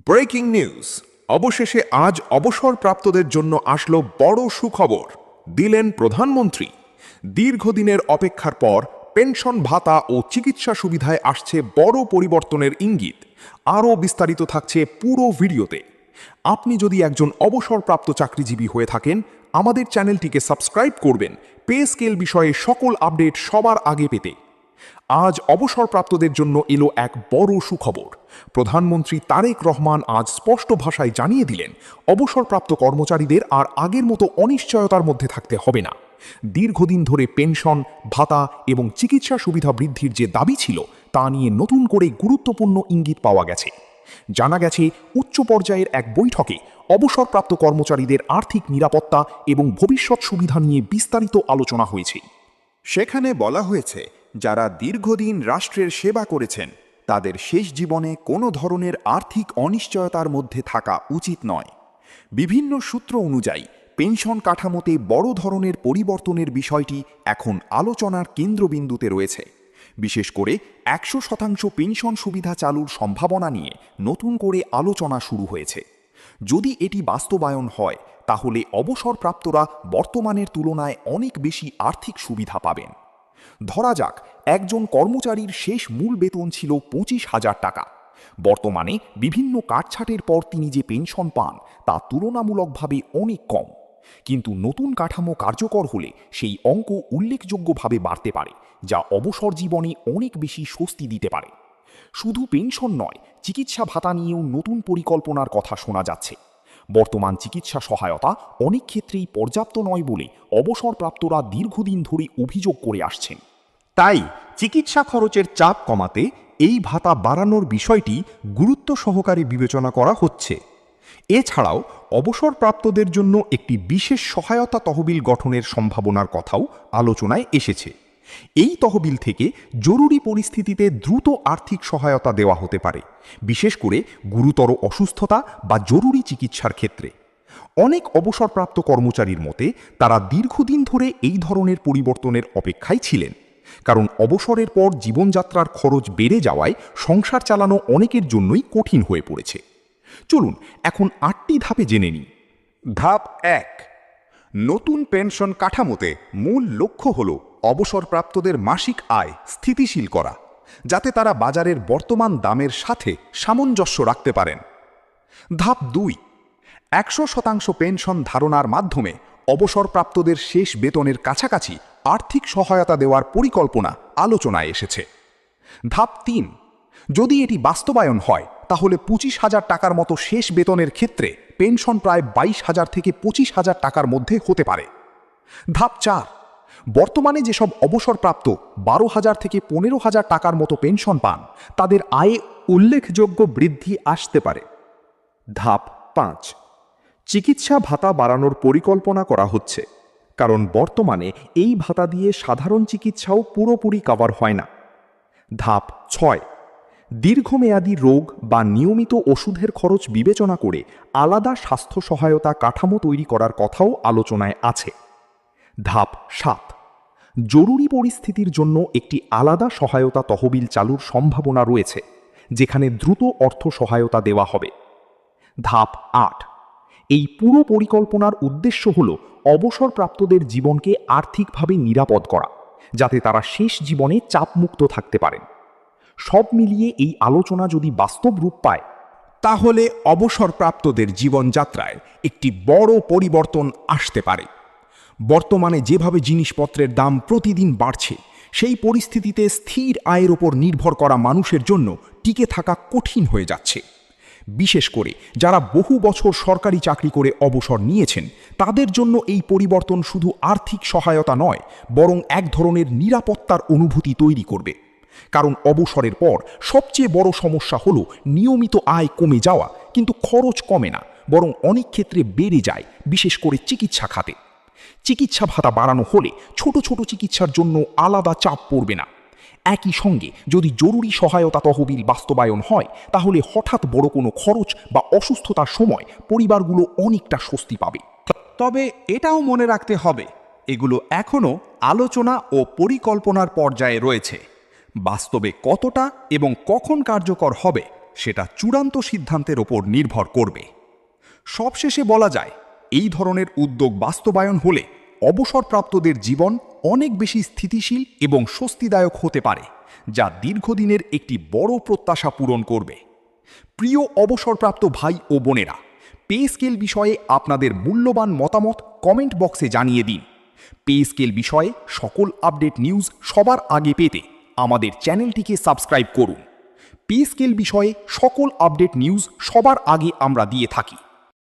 Breaking news. অবশেষে আজ অবসরপ্রাপ্তদের জন্য আসলো বড় সুখবর দিলেন প্রধানমন্ত্রী। দীর্ঘদিনের অপেক্ষার পর পেনশন ভাতা ও চিকিৎসা সুবিধায় আসছে বড় পরিবর্তনের ইঙ্গিত। আরও বিস্তারিত থাকছে পুরো ভিডিওতে। আপনি যদি একজন অবসরপ্রাপ্ত চাকরিজীবী হয়ে থাকেন, আমাদের চ্যানেলটিকে সাবস্ক্রাইব করবেন পে স্কেল বিষয়ে সকল আপডেট সবার আগে পেতে। আজ অবসরপ্রাপ্তদের জন্য এলো এক বড় সুখবর। প্রধানমন্ত্রী তারেক রহমান আজ স্পষ্ট ভাষায় জানিয়ে দিলেন, অবসরপ্রাপ্ত কর্মচারীদের আর আগের মতো অনিশ্চয়তার মধ্যে থাকতে হবে না। দীর্ঘদিন ধরে পেনশন, ভাতা এবং চিকিৎসা সুবিধা বৃদ্ধির যে দাবি ছিল, তা নিয়ে নতুন করে গুরুত্বপূর্ণ ইঙ্গিত পাওয়া গেছে। জানা গেছে, উচ্চ পর্যায়ের এক বৈঠকে অবসরপ্রাপ্ত কর্মচারীদের আর্থিক নিরাপত্তা এবং ভবিষ্যৎ সুবিধা নিয়ে বিস্তারিত আলোচনা হয়েছে। সেখানে বলা হয়েছে, যারা দীর্ঘদিন রাষ্ট্রের সেবা করেছেন তাদের শেষ জীবনে কোনো ধরনের আর্থিক অনিশ্চয়তার মধ্যে থাকা উচিত নয়। বিভিন্ন সূত্র অনুযায়ী পেনশন কাঠামোতে বড় ধরনের পরিবর্তনের বিষয়টি এখন আলোচনার কেন্দ্রবিন্দুতে রয়েছে। বিশেষ করে 100% পেনশন সুবিধা চালুর সম্ভাবনা নিয়ে নতুন করে আলোচনা শুরু হয়েছে। যদি এটি বাস্তবায়ন হয়, তাহলে অবসরপ্রাপ্তরা বর্তমানের তুলনায় অনেক বেশি আর্থিক সুবিধা পাবেন। ধরা যাক, একজন কর্মচারীর শেষ মূল বেতন ছিল 25,000 টাকা। বর্তমানে বিভিন্ন কাটছাঁটের পর তিনি যে পেনশন পান, তা তুলনামূলকভাবে অনেক কম। কিন্তু নতুন কাঠামো কার্যকর হলে সেই অঙ্ক উল্লেখযোগ্যভাবে বাড়তে পারে, যা অবসর জীবনে অনেক বেশি স্বস্তি দিতে পারে। শুধু পেনশন নয়, চিকিৎসা ভাতা নিয়েও নতুন পরিকল্পনার কথা শোনা যাচ্ছে। বর্তমান চিকিৎসা সহায়তা অনেক ক্ষেত্রেই পর্যাপ্ত নয় বলে অবসরপ্রাপ্তরা দীর্ঘদিন ধরে অভিযোগ করে আসছেন। তাই চিকিৎসা খরচের চাপ কমাতে এই ভাতা বাড়ানোর বিষয়টি গুরুত্ব সহকারে বিবেচনা করা হচ্ছে। এছাড়াও অবসরপ্রাপ্তদের জন্য একটি বিশেষ সহায়তা তহবিল গঠনের সম্ভাবনার কথাও আলোচনায় এসেছে। এই তহবিল থেকে জরুরি পরিস্থিতিতে দ্রুত আর্থিক সহায়তা দেওয়া হতে পারে, বিশেষ করে গুরুতর অসুস্থতা বা জরুরি চিকিৎসার ক্ষেত্রে। অনেক অবসরপ্রাপ্ত কর্মচারীর মতে, তারা দীর্ঘদিন ধরে এই ধরনের পরিবর্তনের অপেক্ষায় ছিলেন, কারণ অবসরের পর জীবনযাত্রার খরচ বেড়ে যাওয়ায় সংসার চালানো অনেকের জন্যই কঠিন হয়ে পড়েছে। চলুন এখন 8টি ধাপে জেনে নিই। ধাপ 1। নতুন পেনশন কাঠামোতে মূল লক্ষ্য হল অবসরপ্রাপ্তদের মাসিক আয় স্থিতিশীল করা, যাতে তারা বাজারের বর্তমান দামের সাথে সামঞ্জস্য রাখতে পারেন। ধাপ 2। 100% পেনশন ধারণার মাধ্যমে অবসরপ্রাপ্তদের শেষ বেতনের কাছাকাছি আর্থিক সহায়তা দেওয়ার পরিকল্পনা আলোচনায় এসেছে। ধাপ 3। যদি এটি বাস্তবায়ন হয়, তাহলে 25,000 টাকার মতো শেষ বেতনের ক্ষেত্রে পেনশন প্রায় 22,000 থেকে 25,000 টাকার মধ্যে হতে পারে। ধাপ 4। বর্তমানে যেসব অবসরপ্রাপ্ত 12,000 থেকে 15,000 টাকার মতো পেনশন পান, তাদের আয়ে উল্লেখযোগ্য বৃদ্ধি আসতে পারে। ধাপ 5। চিকিৎসা ভাতা বাড়ানোর পরিকল্পনা করা হচ্ছে, কারণ বর্তমানে এই ভাতা দিয়ে সাধারণ চিকিৎসাও পুরোপুরি কভার হয় না। ধাপ 6। দীর্ঘমেয়াদী রোগ বা নিয়মিত ওষুধের খরচ বিবেচনা করে আলাদা স্বাস্থ্য সহায়তা কাঠামো তৈরি করার কথাও আলোচনায় আছে। ধাপ 7। জরুরি পরিস্থিতির জন্য একটি আলাদা সহায়তা তহবিল চালুর সম্ভাবনা রয়েছে, যেখানে দ্রুত অর্থ সহায়তা দেওয়া হবে। ধাপ 8। এই পুরো পরিকল্পনার উদ্দেশ্য হল অবসরপ্রাপ্তদের জীবনকে আর্থিকভাবে নিরাপদ করা, যাতে তারা শেষ জীবনে চাপমুক্ত থাকতে পারেন। সব মিলিয়ে এই আলোচনা যদি বাস্তব রূপ পায়, তাহলে অবসরপ্রাপ্তদের জীবনযাত্রায় একটি বড় পরিবর্তন আসতে পারে। বর্তমানে যেভাবে জিনিসপত্রের দাম প্রতিদিন বাড়ছে, সেই পরিস্থিতিতে স্থির আয়ের ওপর নির্ভর করা মানুষের জন্য টিকে থাকা কঠিন হয়ে যাচ্ছে। বিশেষ করে যারা বহু বছর সরকারি চাকরি করে অবসর নিয়েছেন, তাদের জন্য এই পরিবর্তন শুধু আর্থিক সহায়তা নয়, বরং এক ধরনের নিরাপত্তার অনুভূতি তৈরি করবে। কারণ অবসরের পর সবচেয়ে বড় সমস্যা হলো নিয়মিত আয় কমে যাওয়া, কিন্তু খরচ কমে না, বরং অনেক ক্ষেত্রে বেড়ে যায়, বিশেষ করে চিকিৎসা খাতে। চিকিৎসা ভাতা বাড়ানো হলে ছোট ছোট চিকিৎসার জন্য আলাদা চাপ পড়বে না। একই সঙ্গে যদি জরুরি সহায়তা তহবিল বাস্তবায়ন হয়, তাহলে হঠাৎ বড় কোনো খরচ বা অসুস্থতার সময় পরিবারগুলো অনেকটা স্বস্তি পাবে। তবে এটাও মনে রাখতে হবে, এগুলো এখনও আলোচনা ও পরিকল্পনার পর্যায়ে রয়েছে। বাস্তবে কতটা এবং কখন কার্যকর হবে, সেটা চূড়ান্ত সিদ্ধান্তের ওপর নির্ভর করবে। সবশেষে বলা যায়, এই ধরনের উদ্যোগ বাস্তবায়ন হলে অবসরপ্রাপ্তদের জীবন অনেক বেশি স্থিতিশীল এবং স্বস্তিদায়ক হতে পারে, যা দীর্ঘদিনের একটি বড় প্রত্যাশা পূরণ করবে। প্রিয় অবসরপ্রাপ্ত ভাই ও বোনেরা, পে স্কেল বিষয়ে আপনাদের মূল্যবান মতামত কমেন্ট বক্সে জানিয়ে দিন। পে স্কেল বিষয়ে সকল আপডেট নিউজ সবার আগে পেতে আমাদের চ্যানেলটিকে সাবস্ক্রাইব করুন। পে স্কেল বিষয়ে সকল আপডেট নিউজ সবার আগে আমরা দিয়ে থাকি।